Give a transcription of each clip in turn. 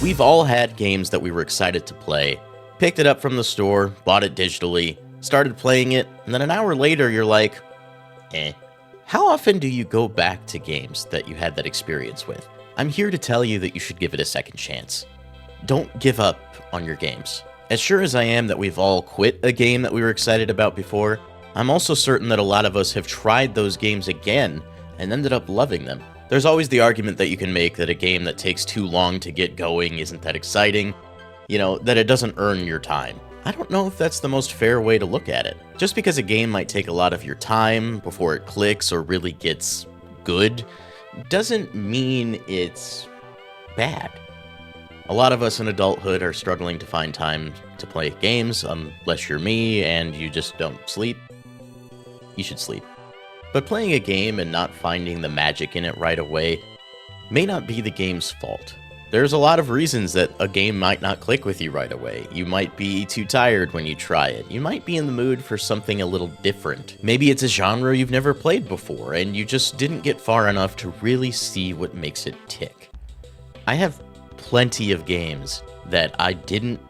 We've all had games that we were excited to play, picked it up from the store, bought it digitally, started playing it, and then an hour later you're like, eh. How often do you go back to games that you had that experience with? I'm here to tell you that you should give it a second chance. Don't give up on your games. As sure as I am that we've all quit a game that we were excited about before, I'm also certain that a lot of us have tried those games again and ended up loving them. There's always the argument that you can make that a game that takes too long to get going isn't that exciting, that it doesn't earn your time. I don't know if that's the most fair way to look at it. Just because a game might take a lot of your time before it clicks or really gets good, doesn't mean it's bad. A lot of us in adulthood are struggling to find time to play games, unless you're me and you just don't sleep. You should sleep. But playing a game and not finding the magic in it right away may not be the game's fault. There's a lot of reasons that a game might not click with you right away. You might be too tired when you try it. You might be in the mood for something a little different. Maybe it's a genre you've never played before, and you just didn't get far enough to really see what makes it tick. I have plenty of games that I didn't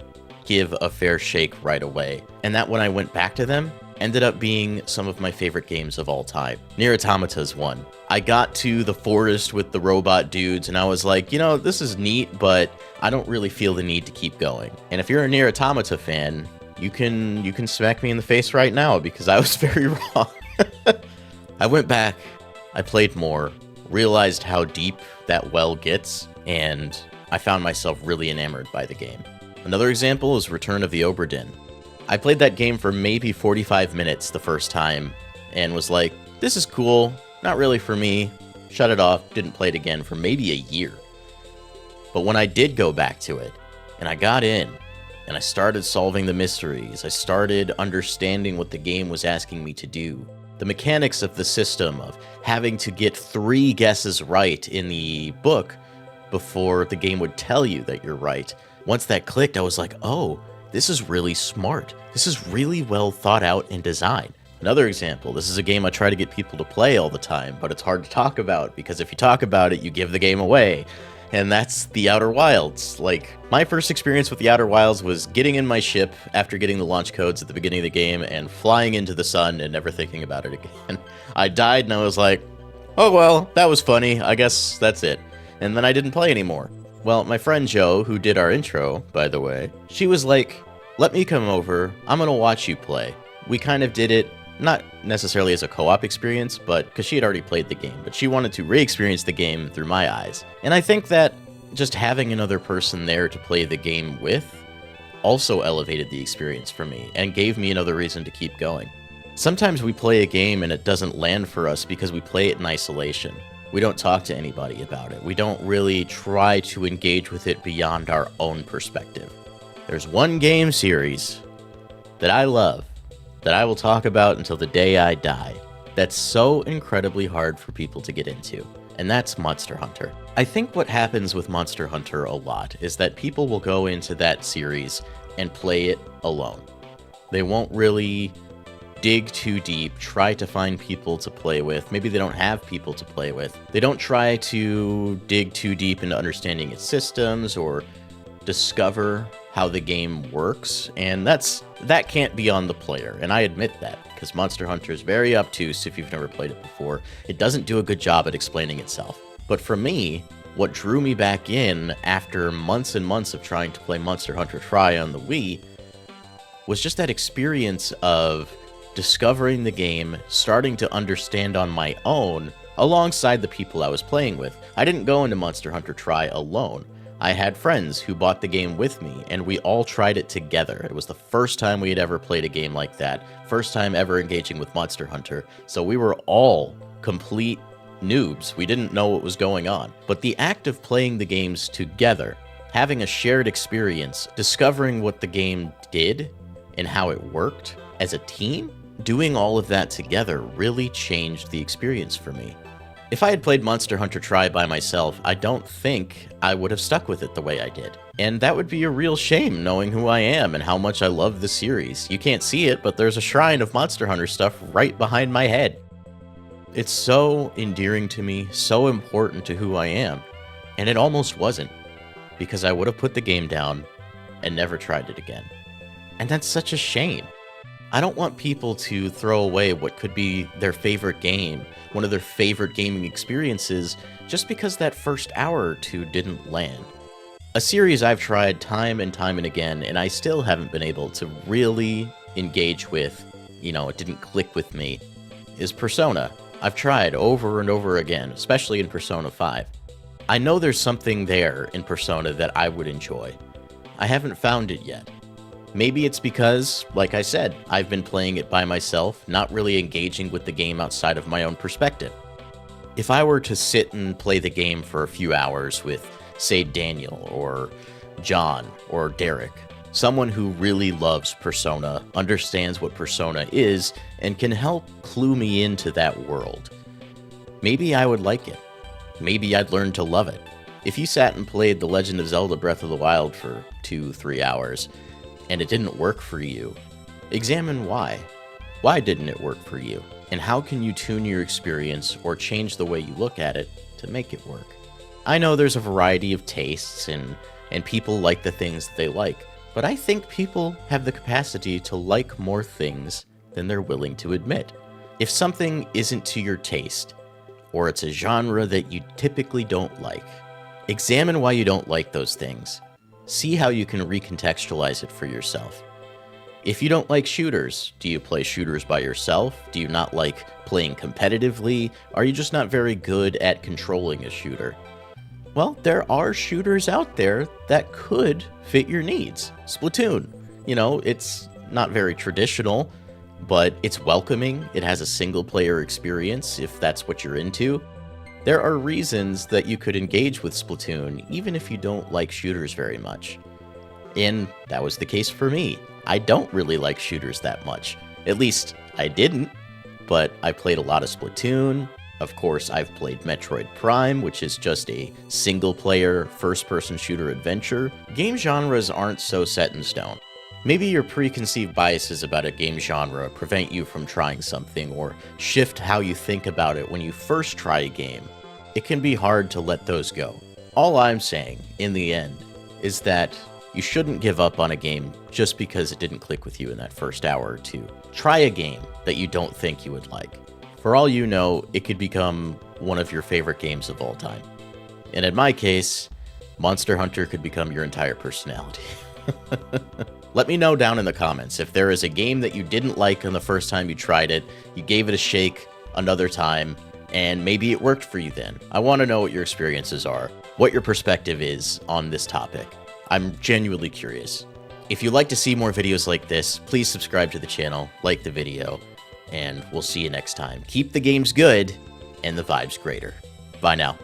give a fair shake right away, and that when I went back to them, ended up being some of my favorite games of all time. Nier Automata's one. I got to the forest with the robot dudes and I was like, this is neat, but I don't really feel the need to keep going. And if you're a Nier Automata fan, you can smack me in the face right now because I was very wrong. I went back, I played more, realized how deep that well gets, and I found myself really enamored by the game. Another example is Return of the Obra Dinn. I played that game for maybe 45 minutes the first time and was like, this is cool, not really for me, shut it off, didn't play it again for maybe a year. But when I did go back to it, and I got in, and I started solving the mysteries, I started understanding what the game was asking me to do, the mechanics of the system of having to get 3 guesses right in the book before the game would tell you that you're right. Once that clicked, I was like, oh, this is really smart. This is really well thought out and designed. Another example, this is a game I try to get people to play all the time, but it's hard to talk about because if you talk about it, you give the game away. And that's The Outer Wilds. My first experience with The Outer Wilds was getting in my ship after getting the launch codes at the beginning of the game and flying into the sun and never thinking about it again. I died and I was like, oh well, that was funny. I guess that's it. And then I didn't play anymore. Well, my friend Jo, who did our intro, by the way, she was like, let me come over, I'm gonna watch you play. We kind of did it, not necessarily as a co-op experience, but because she had already played the game, but she wanted to re-experience the game through my eyes. And I think that just having another person there to play the game with also elevated the experience for me and gave me another reason to keep going. Sometimes we play a game and it doesn't land for us because we play it in isolation. We don't talk to anybody about it. We don't really try to engage with it beyond our own perspective. There's one game series that I love, that I will talk about until the day I die, that's so incredibly hard for people to get into, and that's Monster Hunter. I think what happens with Monster Hunter a lot is that people will go into that series and play it alone. They won't really dig too deep, try to find people to play with. Maybe they don't have people to play with. They don't try to dig too deep into understanding its systems or discover how the game works, and that can't be on the player, and I admit that, because Monster Hunter is very obtuse if you've never played it before. It doesn't do a good job at explaining itself. But for me, what drew me back in after months and months of trying to play Monster Hunter Tri on the Wii was just that experience of discovering the game, starting to understand on my own, alongside the people I was playing with. I didn't go into Monster Hunter Tri alone. I had friends who bought the game with me, and we all tried it together. It was the first time we had ever played a game like that, first time ever engaging with Monster Hunter, so we were all complete noobs. We didn't know what was going on. But the act of playing the games together, having a shared experience, discovering what the game did and how it worked as a team, doing all of that together really changed the experience for me. If I had played Monster Hunter Tri by myself, I don't think I would have stuck with it the way I did. And that would be a real shame, knowing who I am and how much I love the series. You can't see it, but there's a shrine of Monster Hunter stuff right behind my head. It's so endearing to me, so important to who I am, and it almost wasn't. because I would have put the game down and never tried it again. And that's such a shame. I don't want people to throw away what could be their favorite game, one of their favorite gaming experiences, just because that first hour or two didn't land. A series I've tried time and time and again, and I still haven't been able to really engage with, it didn't click with me, is Persona. I've tried over and over again, especially in Persona 5. I know there's something there in Persona that I would enjoy. I haven't found it yet. Maybe it's because, like I said, I've been playing it by myself, not really engaging with the game outside of my own perspective. If I were to sit and play the game for a few hours with, say, Daniel, or John, or Derek, someone who really loves Persona, understands what Persona is, and can help clue me into that world, maybe I would like it. Maybe I'd learn to love it. If you sat and played The Legend of Zelda Breath of the Wild for 2-3 hours, and it didn't work for you, examine why. Why didn't it work for you? And how can you tune your experience or change the way you look at it to make it work? I know there's a variety of tastes and people like the things they like, but I think people have the capacity to like more things than they're willing to admit. If something isn't to your taste, or it's a genre that you typically don't like, examine why you don't like those things. See how you can recontextualize it for yourself. If you don't like shooters, do you play shooters by yourself? Do you not like playing competitively? Are you just not very good at controlling a shooter? Well, there are shooters out there that could fit your needs. Splatoon, it's not very traditional, but it's welcoming. It has a single-player experience if that's what you're into. There are reasons that you could engage with Splatoon, even if you don't like shooters very much. And that was the case for me. I don't really like shooters that much. At least, I didn't, but I played a lot of Splatoon. Of course, I've played Metroid Prime, which is just a single-player, first-person shooter adventure. Game genres aren't so set in stone. Maybe your preconceived biases about a game genre prevent you from trying something, or shift how you think about it when you first try a game. It can be hard to let those go. All I'm saying, in the end, is that you shouldn't give up on a game just because it didn't click with you in that first hour or two. Try a game that you don't think you would like. For all you know, it could become one of your favorite games of all time. And in my case, Monster Hunter could become your entire personality. Let me know down in the comments if there is a game that you didn't like on the first time you tried it, you gave it a shake another time, and maybe it worked for you then. I want to know what your experiences are, what your perspective is on this topic. I'm genuinely curious. If you'd like to see more videos like this, please subscribe to the channel, like the video, and we'll see you next time. Keep the games good and the vibes greater. Bye now.